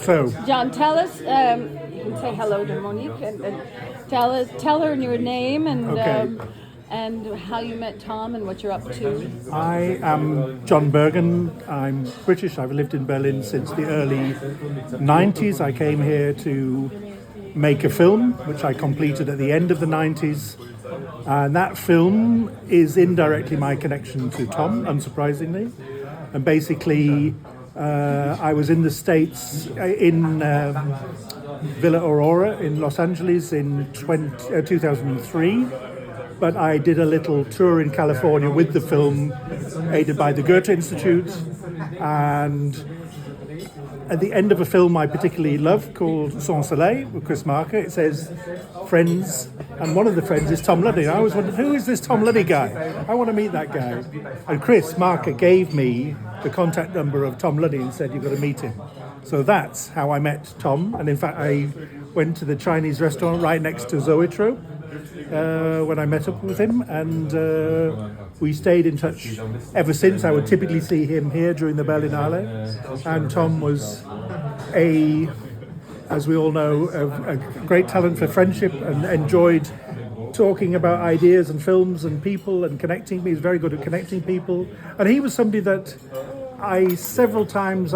So, John, tell us. You can say hello to Monique and tell her your name Okay. And how you met Tom and what you're up to. I am John Bergen. I'm British. I've lived in Berlin since the early 90s. I came here to make a film, which I completed at the end of the 90s. And that film is indirectly my connection to Tom, unsurprisingly. And basically, I was in the States in Villa Aurora in Los Angeles in 2003. But I did a little tour in California with the film, aided by the Goethe Institute. And at the end of a film I particularly love called Sans Soleil with Chris Marker, it says friends, and one of the friends is Tom Luddy. I always wondered, who is this Tom Luddy guy? I want to meet that guy. And Chris Marker gave me the contact number of Tom Luddy and said, you've got to meet him. So that's how I met Tom. And in fact, I went to the Chinese restaurant right next to Zoetrope when I met up with him, and we stayed in touch ever since. I would typically see him here during the Berlinale, and Tom was as we all know, a great talent for friendship and enjoyed talking about ideas and films and people and connecting. He was very good at connecting people, and he was somebody that several times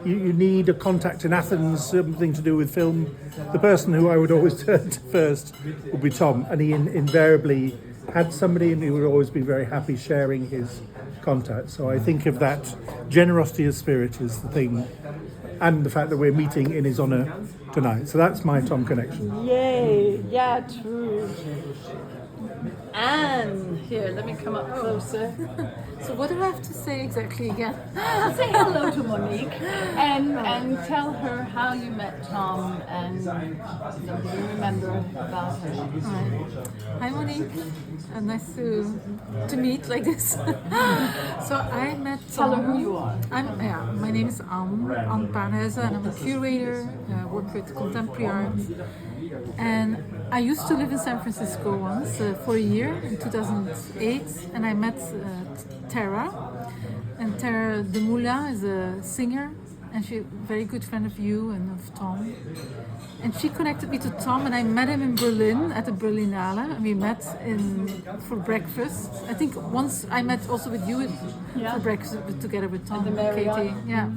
you need a contact in Athens, something to do with film. The person who I would always turn to first would be Tom, and he invariably had somebody, and he would always be very happy sharing his contact. So I think of that generosity of spirit is the thing, and the fact that we're meeting in his honour tonight. So that's my Tom connection. Yay! Yeah, true. Anne, here, let me come up closer. So what do I have to say exactly again? Say hello to Monique and tell her how you met Tom and something you remember about her. Hi Monique, nice to meet like this. So I met Tom. Tell her who you are. My name is Anne Parnese, and I'm a curator. I work with contemporary art. And I used to live in San Francisco once for a year in 2008, and I met Tara. And Tara de Moula is a singer, and she's a very good friend of you and of Tom. And she connected me to Tom, and I met him in Berlin at the Berlinale. And we met for breakfast. I think once I met also with you for breakfast together with Tom and Katie. Yeah.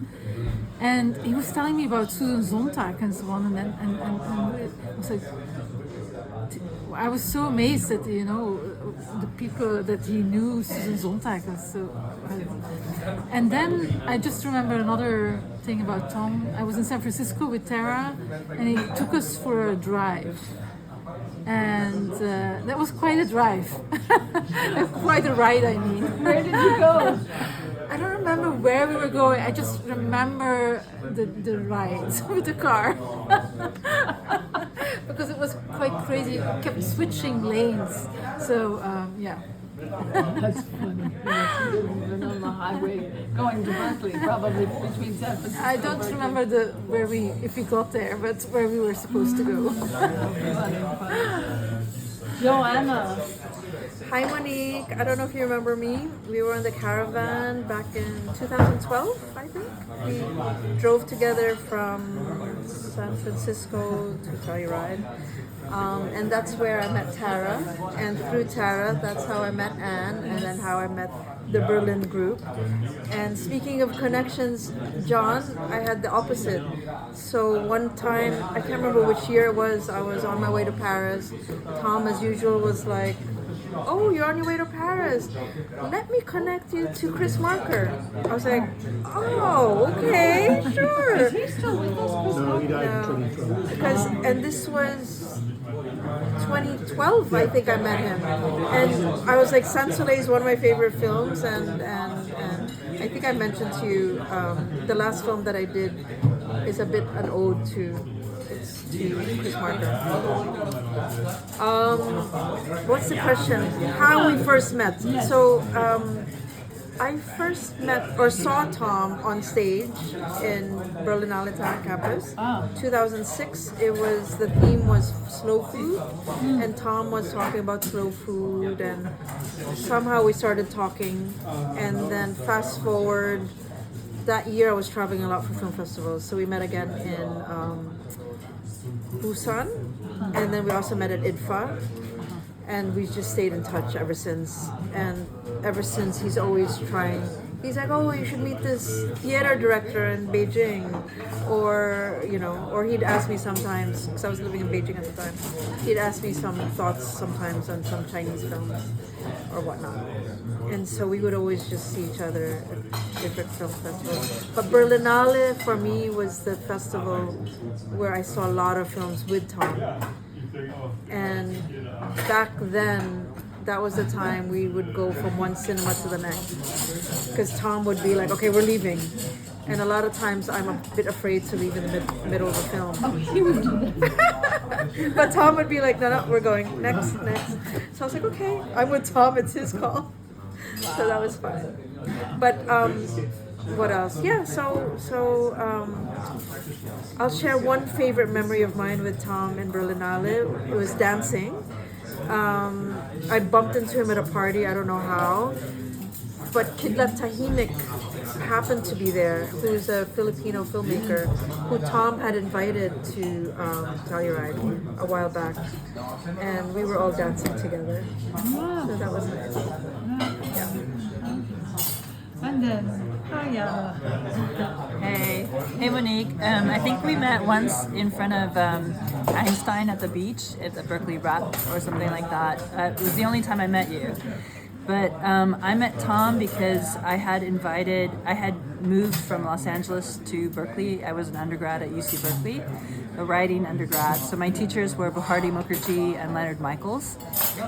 And he was telling me about Susan Sontag and so on, and I was like, I was so amazed that the people that he knew, Susan Sontag was so. And then I just remember another thing about Tom. I was in San Francisco with Tara, and he took us for a drive. And that was quite a drive. Quite a ride, I mean. Where did you go? I don't remember where we were going. I just remember the ride with the car. Because it was quite crazy. It kept switching lanes. So, yeah. That's funny. You're on the highway going to Berkeley, probably between San Francisco. I don't remember if we got there, but where we were supposed to go. Joanna. Hi Monique, I don't know if you remember me. We were in the caravan back in 2012, I think. We drove together from San Francisco to Telluride. And that's where I met Tara. And through Tara, that's how I met Anne, and then how I met the Berlin group. And speaking of connections, John, I had the opposite. So one time, I can't remember which year it was, I was on my way to Paris. Tom, as usual, was like, oh, you're on your way to Paris. Let me connect you to Chris Marker. I was like, oh, okay, sure. Is he still with us, Chris? No, he died in 2012. And this was 2012, I think I met him. And I was like, Sans Soleil is one of my favorite films, and I think I mentioned to you, the last film that I did is a bit an ode to Chris Marker. What's the question? How we first met. So I first met or saw Tom on stage in Berlinale campus. 2006. The theme was slow food, and Tom was talking about slow food, and somehow we started talking, and then fast forward that year I was traveling a lot for film festivals. So we met again in Busan, and then we also met at IDFA, and we just stayed in touch ever since. And ever since, he's always trying. He's like, oh, you should meet this theater director in Beijing, or or he'd ask me sometimes, because I was living in Beijing at the time. He'd ask me some thoughts sometimes on some Chinese films or whatnot, and so we would always just see each other at different film festivals. But Berlinale for me was the festival where I saw a lot of films with Tom, and back then, that was the time we would go from one cinema to the next, because Tom would be like, okay, we're leaving, and a lot of times I'm a bit afraid to leave in the middle of the film. Oh, he would do that. But Tom would be like, no, we're going next. So I was like, okay, I'm with Tom, it's his call. So that was fun. But what else? Yeah, so I'll share one favorite memory of mine with Tom in Berlinale. It was dancing. I bumped into him at a party, I don't know how, but Kidlat Tahinik happened to be there, who's a Filipino filmmaker who Tom had invited to Telluride a while back, and we were all dancing together. Wow. So that was nice. Yeah. And then, hiya. Hey Monique. I think we met once in front of Einstein at the beach at the Berkeley Rep or something like that. It was the only time I met you. But I met Tom because I had moved from Los Angeles to Berkeley. I was an undergrad at UC Berkeley, a writing undergrad. So my teachers were Bharati Mukherjee and Leonard Michaels.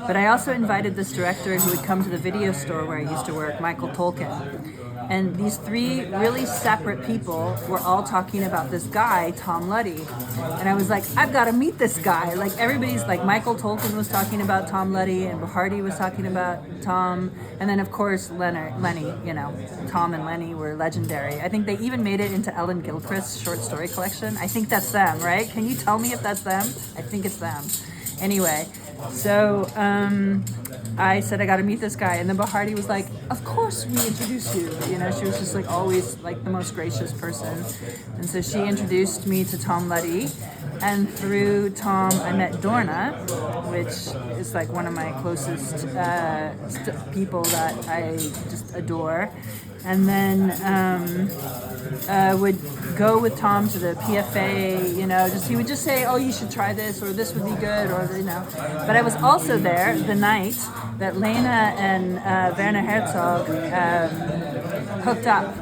But I also invited this director who would come to the video store where I used to work, Michael Tolkien. And these three really separate people were all talking about this guy, Tom Luddy. And I was like, I've got to meet this guy. Like everybody's like, Michael Tolkien was talking about Tom Luddy and Bharati was talking about Tom. And then of course, Lenny, Tom and Lenny were legendary. I think they even made it into Ellen Gilchrist's short story collection. I think that's them, right? Can you tell me if that's them? I think it's them. Anyway, so I said I got to meet this guy, and then Bharati was like, "Of course we introduce you." She was just like always like the most gracious person, and so she introduced me to Tom Luddy, and through Tom I met Dorna, which is like one of my closest people that I just adore, and then would go with Tom to the PFA, he would just say, oh, you should try this, or this would be good, or, But I was also there the night that Lena and Werner Herzog hooked up,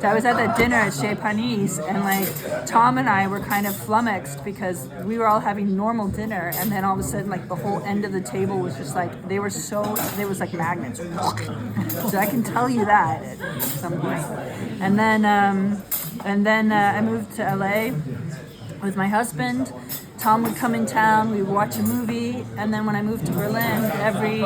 So I was at that dinner at Chez Panisse, and like Tom and I were kind of flummoxed because we were all having normal dinner, and then all of a sudden like the whole end of the table was just like, they was like magnets. So I can tell you that at some point. And then I moved to LA with my husband. Tom would come in town, we would watch a movie, and then when I moved to Berlin, every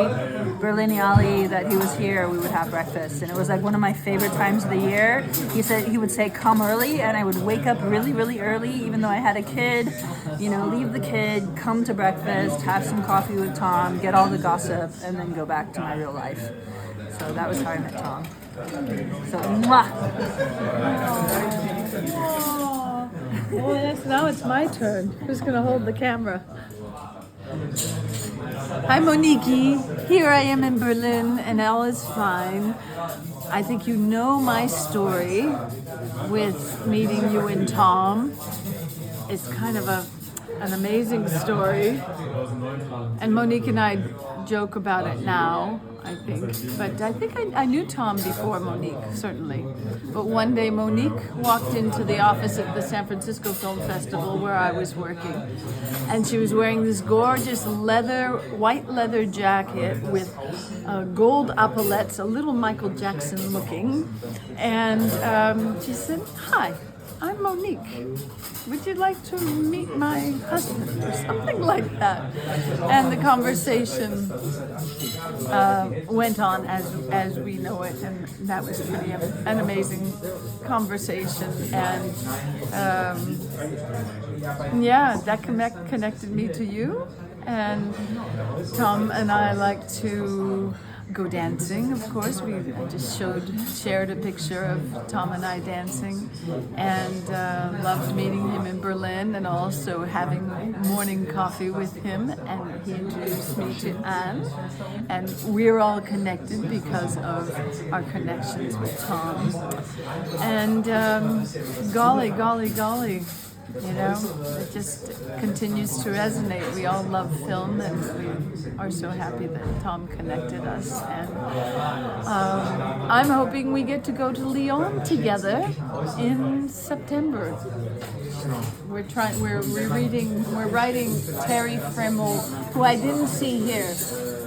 Berlinale that he was here, we would have breakfast. And it was like one of my favorite times of the year. He would say, come early, and I would wake up really, really early, even though I had a kid, leave the kid, come to breakfast, have some coffee with Tom, get all the gossip, and then go back to my real life. So that was how I met Tom. So, mwah! Oh, yes, now it's my turn. Who's going to hold the camera? Hi, Monique. Here I am in Berlin, and all is fine. I think you know my story with meeting you and Tom. It's kind of an amazing story. And Monique and I joke about it now, I think. But I think I knew Tom before Monique, certainly. But one day Monique walked into the office at the San Francisco Film Festival where I was working. And she was wearing this gorgeous white leather jacket with gold epaulettes, a little Michael Jackson looking. And she said, hi, I'm Monique. Would you like to meet my husband or something like that? And the conversation went on as we know it, and that was pretty an amazing conversation. And that connected me to you. And Tom and I like to go dancing, of course. I just shared a picture of Tom and I dancing, and loved meeting him in Berlin and also having morning coffee with him. And he introduced me to Anne, and we're all connected because of our connections with Tom. And golly, you know, it just continues to resonate. We all love film, and we are so happy that Tom connected us. And I'm hoping we get to go to Lyon together in September. We're writing Terry Fremel, who I didn't see here,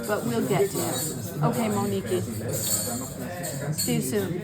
but we'll get to him. Okay, Monique. See you soon.